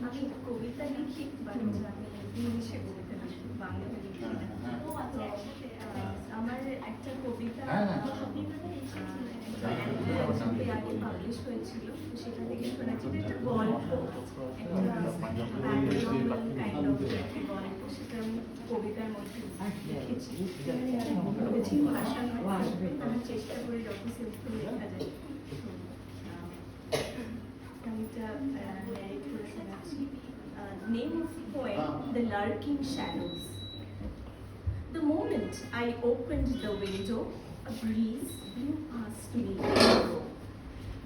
আমি কবিতা লিখি, বাট আমি ইংলিশে কবিতা লিখি, বাংলাতে লিখি না। আমার একটা কবিতা আগে পাবলিশ হয়েছিল, সেটা থেকে শোনাচ্ছি। একটা গল্প, একটা কাইন্ড অফ গল্প, সেটা আমি কবিতার মধ্যে লিখেছি। লিখেছি ভাষা নয়, আমি চেষ্টা করি যখন সিম্পল লেখা যায়। Name of the poem, The Lurking Shadows. The moment I opened the window, a breeze blew past me.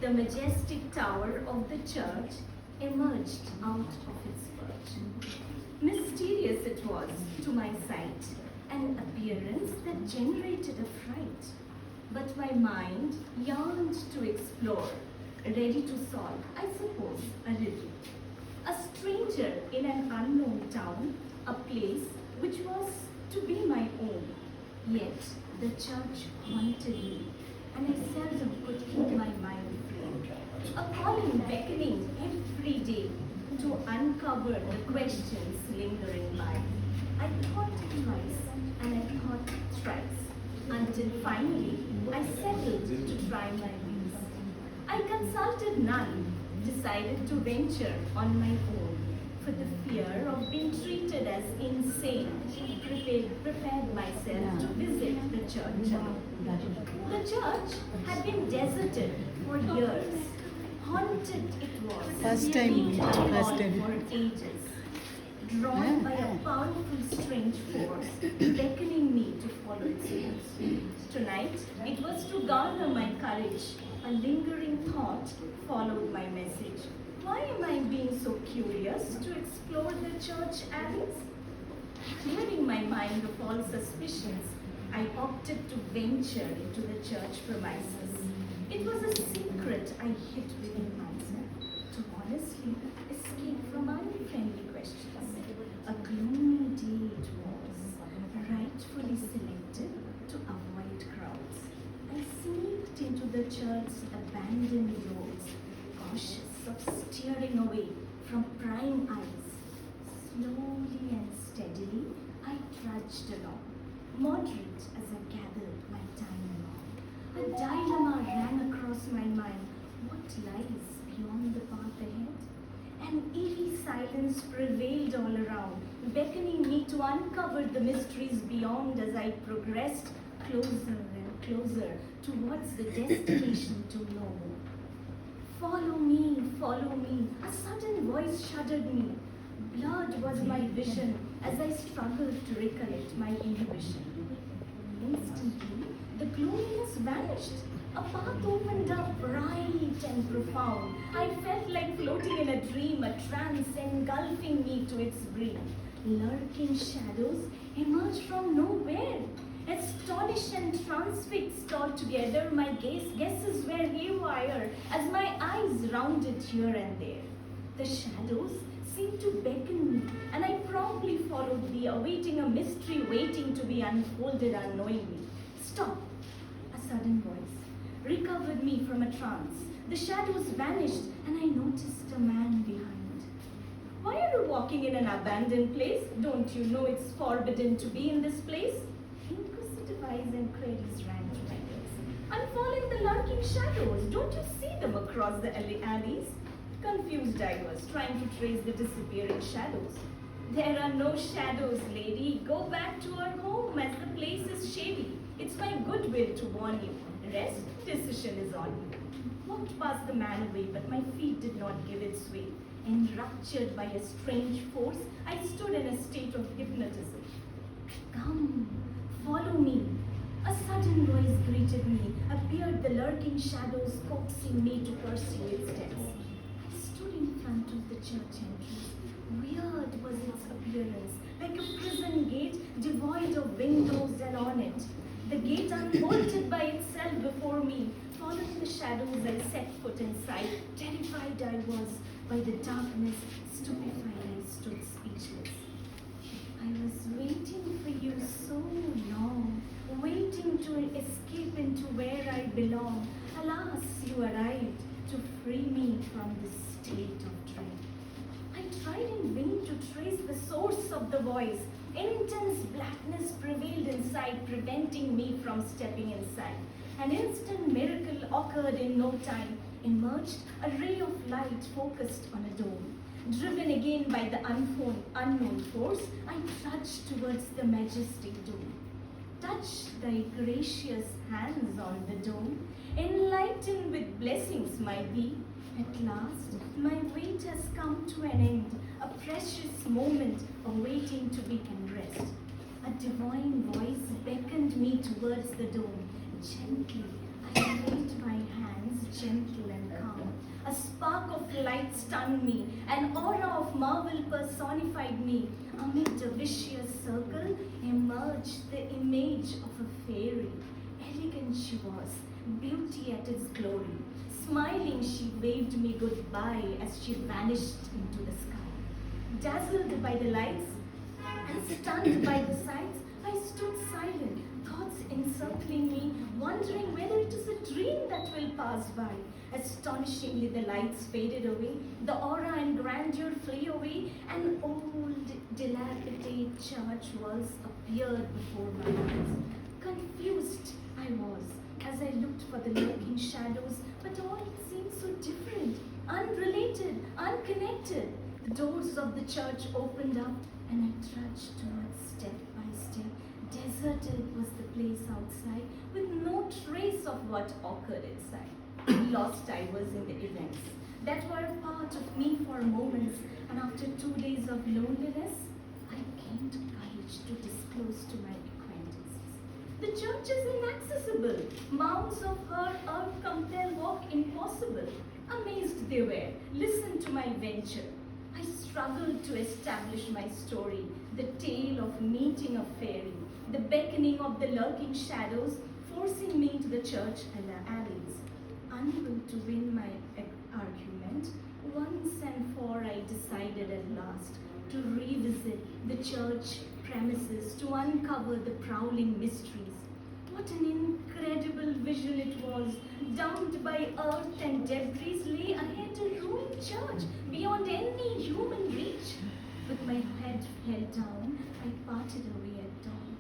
The majestic tower of the church emerged out of its perch. Mysterious it was to my sight, an appearance that generated a fright. But my mind yearned to explore, ready to solve, I suppose, a riddle. A stranger in an unknown town, a place which was to be my own. Yet the church haunted me, and I seldom could keep my mind free. A calling beckoning every day to uncover the questions lingering by. I thought twice and I thought thrice, until finally I settled to try my wings. I consulted none, decided to venture on my own, for the fear of being treated as insane. Prepared myself to visit the church alone. The church had been deserted for years. Haunted it was. First time. For ages. Drawn by a powerful strange force, beckoning me to follow its rules. Tonight, it was to garner my courage. A lingering thought followed my message. Why am I being so curious to explore the church alleys? Clearing my mind of all suspicions, I opted to venture into the church premises. It was a secret I hid within myself, to honestly escape from unfriendly questions. A gloomy day it was, rightfully selected to avoid crowds. I sneaked into the church's abandoned roads, cautious of steering away from prying eyes. Slowly and steadily, I trudged along, moderate as I gathered my time along. A dilemma ran across my mind. What lies beyond the path ahead? An eerie silence prevailed all around, beckoning me to uncover the mysteries beyond as I progressed closer and closer towards the destination to know. Follow me, a sudden voice shuddered me. Blurred was my vision as I struggled to recollect my inhibition. Instantly, the gloominess vanished. A path opened up bright and profound. I felt like floating in a dream, a trance engulfing me to its brink. Lurking shadows emerged from nowhere. Astonished and transfixed altogether, my guesses were haywire as my eyes rounded here and there. The shadows seemed to beckon me, and I promptly followed thee, awaiting a mystery waiting to be unfolded unknowingly. Stop! A sudden voice recovered me from a trance. The shadows vanished, and I noticed a man behind. Why are you walking in an abandoned place? Don't you know it's forbidden to be in this place? Inquisitive eyes and queries ran to my ears. I'm following the lurking shadows. Don't you see them across the alleys? Confused I was, trying to trace the disappearing shadows. There are no shadows, lady. Go back to our home as the place is shady. It's my goodwill to warn you. Rest, decision is on you. Walked past the man away, but my feet did not give its way. Enraptured by a strange force, I stood in a state of hypnotism. Come, follow me. A sudden voice greeted me. Appeared the lurking shadows, coaxing me to pursue its steps. I stood in front of the church entrance. Weird was its appearance, like a prison gate devoid of windows, and on it, the gate unbolted by itself before me. Following the shadows, I set foot inside. Terrified I was by the darkness, stupefied I stood speechless. I was waiting for you so long, waiting to escape into where I belong. Alas, you arrived to free me from this state of dread. of the voice. Intense blackness prevailed inside, preventing me from stepping inside. An instant miracle occurred in no time. Emerged a ray of light focused on a dome. Driven again by the unknown force, I trudged towards the majestic dome. Touch thy gracious hands on the dome, enlightened with blessings my be. At last, my wait has come to an end, a precious moment awaiting to be rest. A divine voice beckoned me towards the dome. Gently, I laid my hands gentle and calm. A spark of light stunned me, an aura of marvel personified me. Amid a vicious circle emerged the image of a fairy. Elegant she was, beauty at its glory. Smiling, she waved me goodbye as she vanished into the sky. Dazzled by the lights and stunned by the sights, I stood silent, thoughts encircling me, wondering whether it is a dream that will pass by. Astonishingly, the lights faded away, the aura and grandeur flew away, and old, dilapidated church walls appeared before my eyes. Confused I was as I looked for the lurking shadows, but all seemed so different, unrelated, unconnected. The doors of the church opened up, and I trudged towards step by step. Deserted was the place outside, with no trace of what occurred inside. Lost I was in the events that were a part of me for moments, and after 2 days of loneliness, I gained courage to disclose to my acquaintances. The church is inaccessible. Mounds of her earth compel walk impossible. Amazed they were, listened to my venture. I struggled to establish my story, the tale of meeting a fairy, the beckoning of the lurking shadows, forcing me to the church and the alleys. Unable to win my argument, once and for I decided at last to revisit the church premises to uncover the prowling mysteries. What an incredible vision it was! Dumped by earth and debris lay ahead a ruined church beyond any human reach. With my head held down, I parted away at dawn.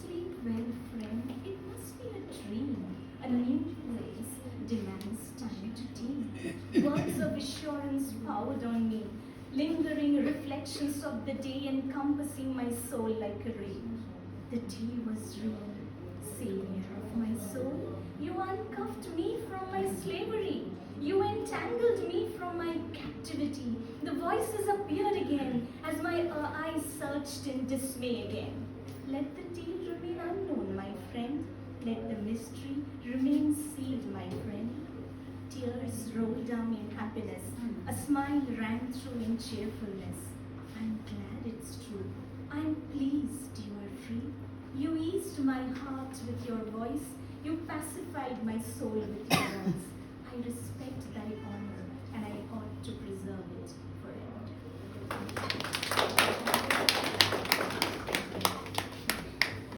Sleep well, friend, it must be a dream. A new place demands time to tea. Words of assurance poured on me, lingering reflections of the day encompassing my soul like a ray. The tea was real. Savior of my soul, you uncuffed me from my slavery. You entangled me from my captivity. The voices appeared again as my eyes searched in dismay again. Let the tale remain unknown, my friend. Let the mystery remain sealed, my friend. Tears rolled down in happiness. A smile rang through in cheerfulness. I'm glad it's true. I'm pleased you are free. You eased my heart with your voice. You pacified my soul with your words.